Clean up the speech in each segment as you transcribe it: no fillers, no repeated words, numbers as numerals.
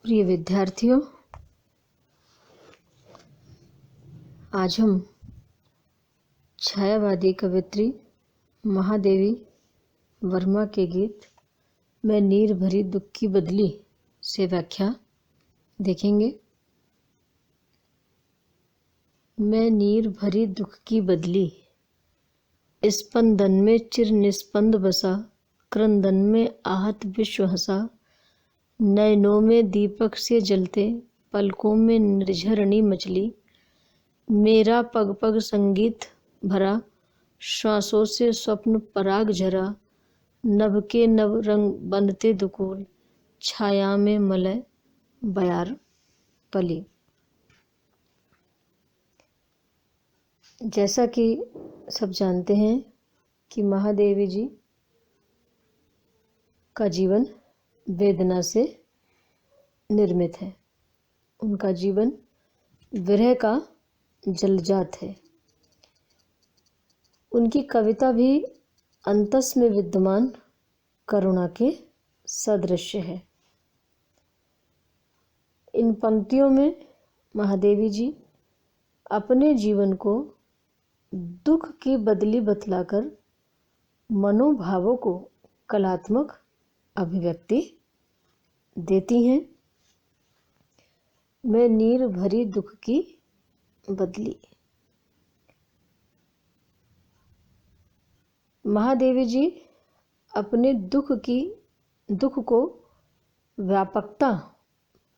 प्रिय विद्यार्थियों, आज हम छायावादी कवयित्री महादेवी वर्मा के गीत मैं नीर भरी दुख की बदली से व्याख्या देखेंगे। मैं नीर भरी दुख की बदली, स्पंदन में चिर निस्पंद बसा, क्रंदन में आहत विश्व हंसा। नयनों में दीपक से जलते, पलकों में निर्झरणी मचली। मेरा पग पग संगीत भरा, श्वासों से स्वप्न पराग झरा। नभ के नव रंग बनते दुकूल, छाया में मलय बयार पली। जैसा कि सब जानते हैं कि महादेवी जी का जीवन वेदना से निर्मित है। उनका जीवन विरह का जलजात है। उनकी कविता भी अंतस में विद्यमान करुणा के सदृश है। इन पंक्तियों में महादेवी जी अपने जीवन को दुख की बदली बतलाकर मनोभावों को कलात्मक अभिव्यक्ति देती हैं। मैं नीर भरी दुख की बदली। महादेवी जी अपने दुख को व्यापकता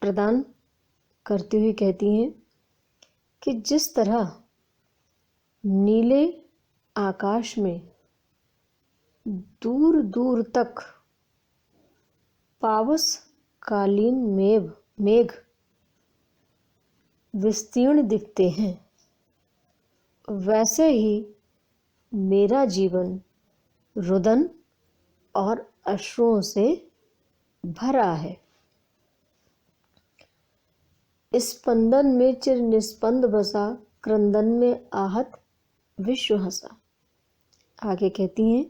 प्रदान करती हुई कहती हैं कि जिस तरह नीले आकाश में दूर दूर तक पावस कालीन मेघ विस्तीर्ण दिखते हैं, वैसे ही मेरा जीवन रुदन और अश्रुओं से भरा है। स्पंदन में चिर निस्पंद बसा, क्रंदन में आहत विश्व हंसा। आगे कहती हैं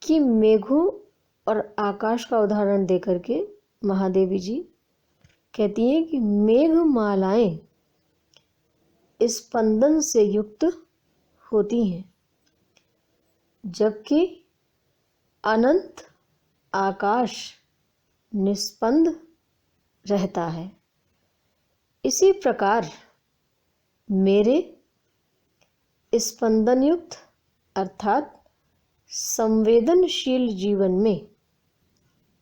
कि मेघों और आकाश का उदाहरण देकर के महादेवी जी कहती हैं कि मेघ मालाएं स्पंदन से युक्त होती हैं, जबकि अनंत आकाश निस्पंद रहता है। इसी प्रकार मेरे स्पंदन युक्त अर्थात संवेदनशील जीवन में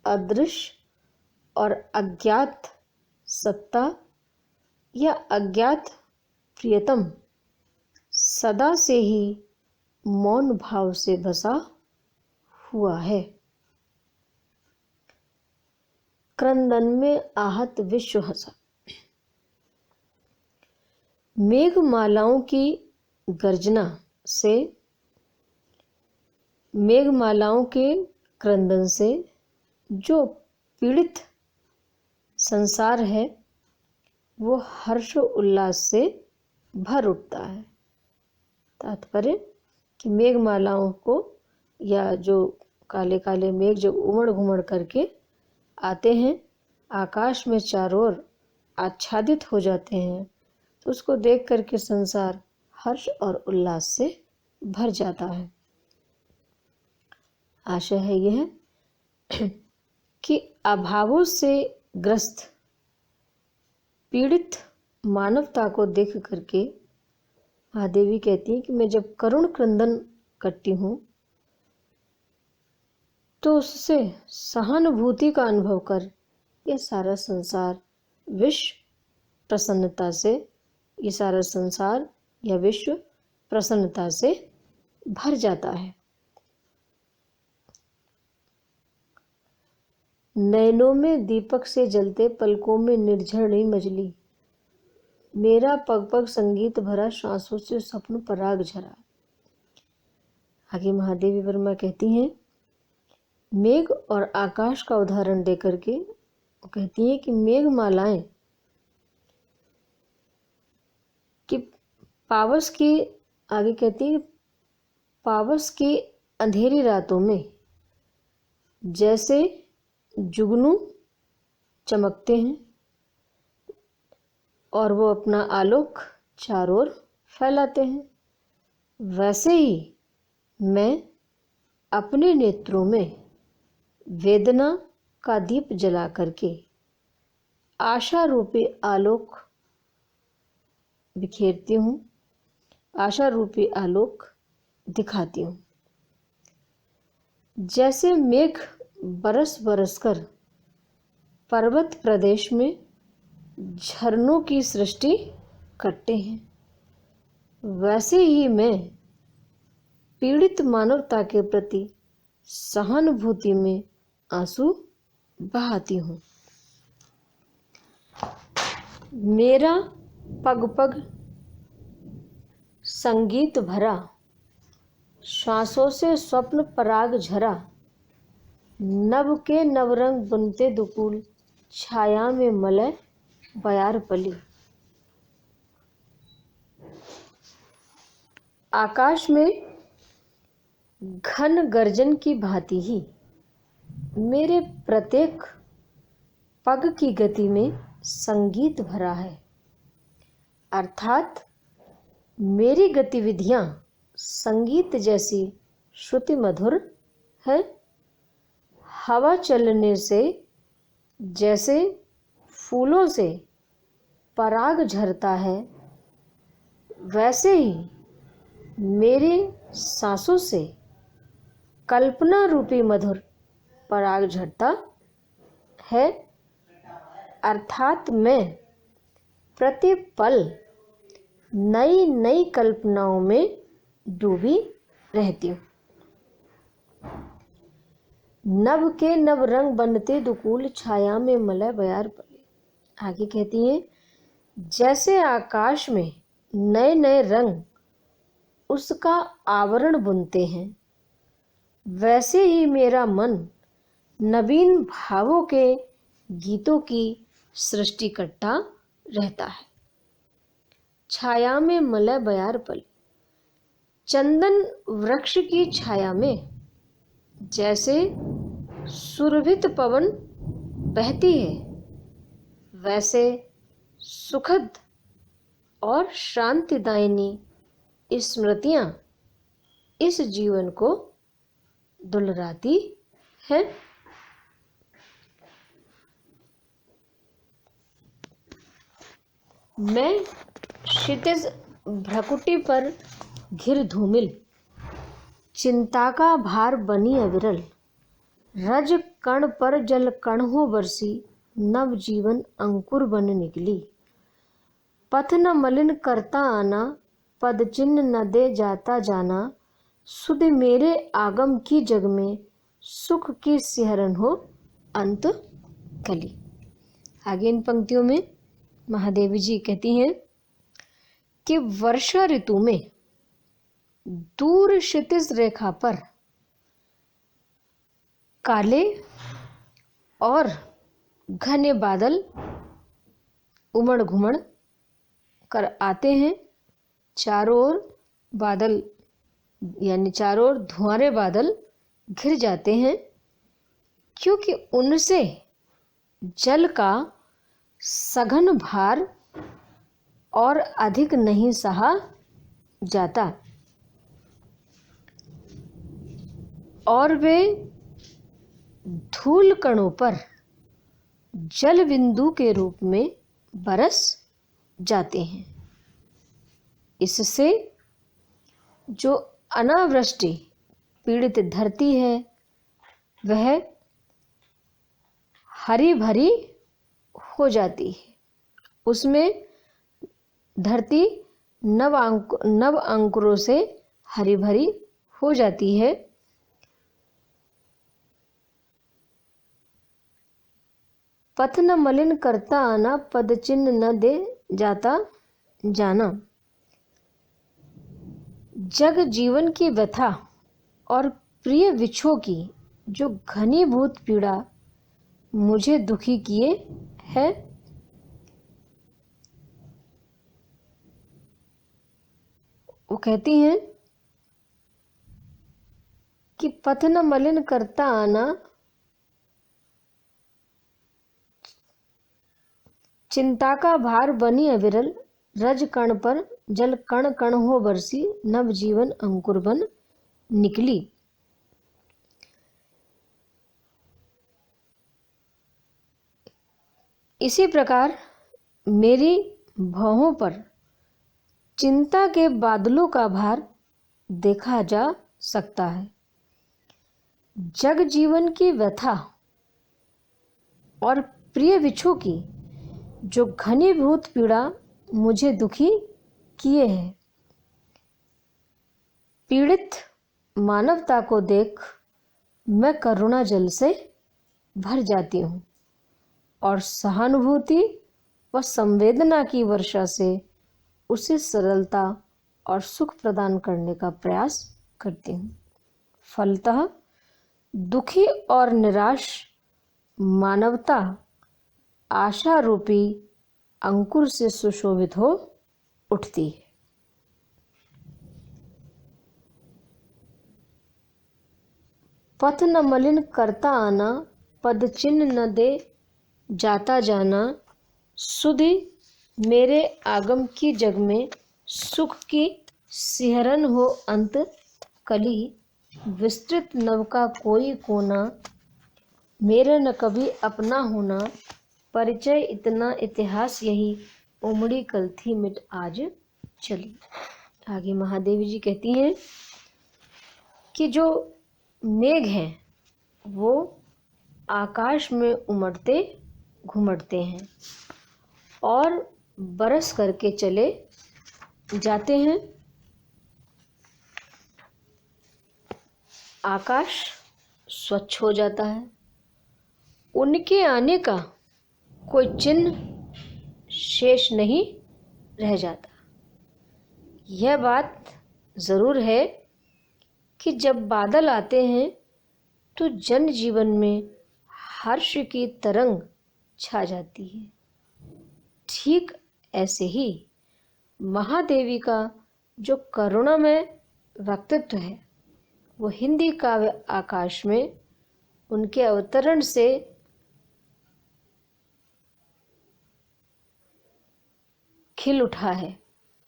अदृश्य और अज्ञात सत्ता या अज्ञात प्रियतम सदा से ही मौन भाव से बसा हुआ है। क्रंदन में आहत विश्व हंसा। मेघमालाओं की गर्जना से, मेघमालाओं के क्रंदन से जो पीड़ित संसार है वो हर्ष उल्लास से भर उठता है। तात्पर्य कि मेघमालाओं को या जो काले काले मेघ जो उमड़ घुमड़ करके आते हैं, आकाश में चारों ओर आच्छादित हो जाते हैं, तो उसको देख करके संसार हर्ष और उल्लास से भर जाता है। आशा है यह कि अभावों से ग्रस्त पीड़ित मानवता को देख करके महादेवी कहती हैं कि मैं जब करुण क्रंदन करती हूँ तो उससे सहानुभूति का अनुभव कर यह सारा संसार विश्व प्रसन्नता से, ये सारा संसार या विश्व प्रसन्नता से भर जाता है। नैनों में दीपक से जलते, पलकों में निर्झरणी मजली। मेरा पग पग संगीत भरा, श्वासों से स्वप्न पराग झरा। आगे महादेवी वर्मा कहती हैं मेघ और आकाश का उदाहरण देकर के कहती हैं कि मेघमालाएं कि पावस की, आगे कहती है पावस की अंधेरी रातों में जैसे जुगनू चमकते हैं और वो अपना आलोक चारों ओर फैलाते हैं, वैसे ही मैं अपने नेत्रों में वेदना का दीप जला करके आशा रूपी आलोक बिखेरती हूँ, आशा रूपी आलोक दिखाती हूँ। जैसे मेघ बरस बरस कर पर्वत प्रदेश में झरनों की सृष्टि करते हैं, वैसे ही मैं पीड़ित मानवता के प्रति सहानुभूति में आंसू बहाती हूँ। मेरा पग पग संगीत भरा, श्वासों से स्वप्न पराग झरा, नभ के नवरंग बुनते दुकूल, छाया में मलय बयार पली। आकाश में घन गर्जन की भांति ही मेरे प्रत्येक पग की गति में संगीत भरा है, अर्थात मेरी गतिविधियां संगीत जैसी श्रुति मधुर है। हवा चलने से जैसे फूलों से पराग झरता है, वैसे ही मेरे सांसों से कल्पना रूपी मधुर पराग झरता है, अर्थात मैं प्रति पल नई नई कल्पनाओं में डूबी रहती हूँ। नभ के नव रंग बनते दुकूल, छाया में मलय बयार पले। आगे कहती हैं, जैसे आकाश में नए नए रंग उसका आवरण बुनते हैं, वैसे ही मेरा मन नवीन भावों के गीतों की सृष्टि करता रहता है। छाया में मलय बयार पल, चंदन वृक्ष की छाया में जैसे सुरभित पवन बहती है, वैसे सुखद और शांतिदायिनी स्मृतियां इस जीवन को दुलराती हैं। मैं क्षितिज भ्रकुटी पर घिर धूमिल, चिंता का भार बनी अविरल, रज कण पर जल कण हो बरसी, नव जीवन अंकुर बन निकली। पथ न मलिन करता आना, पद चिन्ह न दे जाता जाना, सुध मेरे आगम की जग में, सुख की सिहरन हो अंत कली। आगे इन पंक्तियों में महादेवी जी कहती हैं कि वर्षा ऋतु में दूर क्षितिज रेखा पर काले और घने बादल उमड़ घुमड़ कर आते हैं। चारों ओर बादल यानी चारों ओर धुआंरे बादल घिर जाते हैं, क्योंकि उनसे जल का सघन भार और अधिक नहीं सहा जाता और वे धूल कणों पर जल बिंदु के रूप में बरस जाते हैं। इससे जो अनावृष्टि पीड़ित धरती है वह हरी भरी हो जाती है, उसमें धरती नव अंकुरों से हरी भरी हो जाती है। पथ न मलिन करता आना, पद चिन्ह न दे जाता जाना। जग जीवन की व्यथा और प्रिय विछोह की जो घनीभूत पीड़ा मुझे दुखी किए है, वो कहती हैं कि पथ न मलिन करता आना, चिंता का भार बनी अविरल, रज कण पर जल कण कण हो बरसी, नव जीवन अंकुर बन निकली। इसी प्रकार मेरी भौहों पर चिंता के बादलों का भार देखा जा सकता है। जग जीवन की व्यथा और प्रिय विछोह की जो घनीभूत पीड़ा मुझे दुखी किए है, पीड़ित मानवता को देख मैं करुणा जल से भर जाती हूँ और सहानुभूति व संवेदना की वर्षा से उसे सरलता और सुख प्रदान करने का प्रयास करती हूँ। फलतः दुखी और निराश मानवता आशा रूपी अंकुर से सुशोभित हो उठती है। पथ न मलिन करता आना, पद चिन्ह न दे जाता जाना, सुधि मेरे आगम की जग में सुख की सिहरन हो अंत कली, विस्तृत नव का कोई कोना, मेरे न कभी अपना होना, परिचय इतना इतिहास यही, उमड़ी कल थी मिट आज चली। आगे महादेवी जी कहती हैं कि जो मेघ हैं वो आकाश में उमड़ते घुमड़ते हैं और बरस करके चले जाते हैं। आकाश स्वच्छ हो जाता है, उनके आने का कोई चिन्ह शेष नहीं रह जाता। यह बात ज़रूर है कि जब बादल आते हैं तो जन जीवन में हर्ष की तरंग छा जाती है। ठीक ऐसे ही महादेवी का जो करुणामय व्यक्तित्व है वो हिंदी काव्य आकाश में उनके अवतरण से खिल उठा है।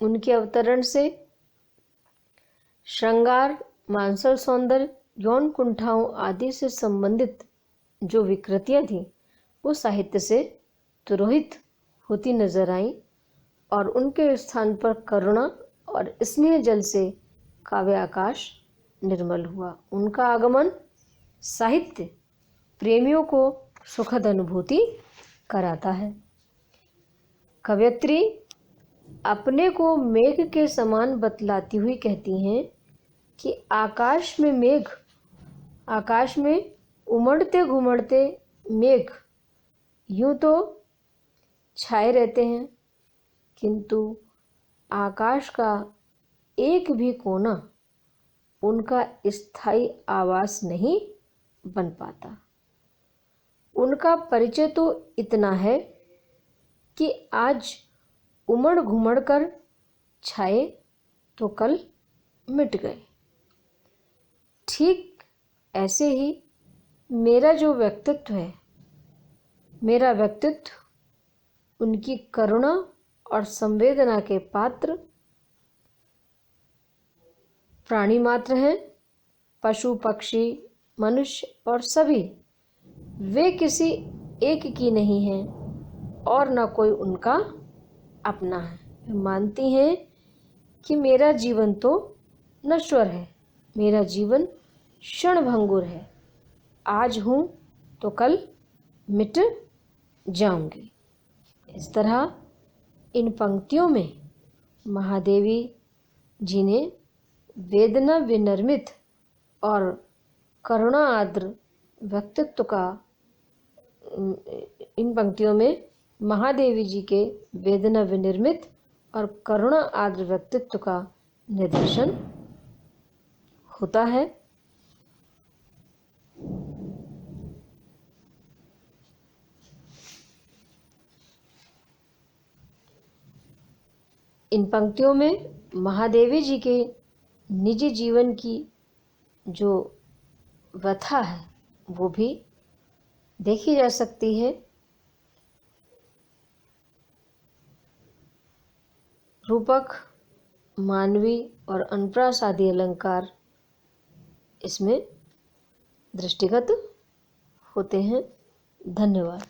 उनके अवतरण से श्रृंगार, मानसल सौंदर्य, यौन कुंठाओं आदि से संबंधित जो विकृतियां थीं वो साहित्य से तुरोहित होती नजर आईं और उनके स्थान पर करुणा और स्नेह जल से काव्य आकाश निर्मल हुआ। उनका आगमन साहित्य प्रेमियों को सुखद अनुभूति कराता है। कवयित्री अपने को मेघ के समान बतलाती हुई कहती हैं कि आकाश में मेघ, आकाश में उमड़ते घुमड़ते मेघ यूं तो छाए रहते हैं, किंतु आकाश का एक भी कोना उनका स्थायी आवास नहीं बन पाता। उनका परिचय तो इतना है कि आज उमड़ घुमड़ कर छाए तो कल मिट गए। ठीक ऐसे ही मेरा जो व्यक्तित्व है, मेरा व्यक्तित्व उनकी करुणा और संवेदना के पात्र प्राणी मात्र हैं। पशु, पक्षी, मनुष्य और सभी वे किसी एक की नहीं हैं और न कोई उनका अपना है। मानती हैं कि मेरा जीवन तो नश्वर है, मेरा जीवन क्षणभंगुर है, आज हूँ तो कल मिट जाऊंगी। इस तरह इन पंक्तियों में महादेवी जी ने वेदना विनर्मित और करुणा आर्द्र व्यक्तित्व का, इन पंक्तियों में महादेवी जी के वेदना विनिर्मित और करुणा आर्द्र व्यक्तित्व का निदर्शन होता है। इन पंक्तियों में महादेवी जी के निजी जीवन की जो व्यथा है वो भी देखी जा सकती है। रूपक, मानवी और अनुप्रास आदि अलंकार इसमें दृष्टिगत होते हैं। धन्यवाद।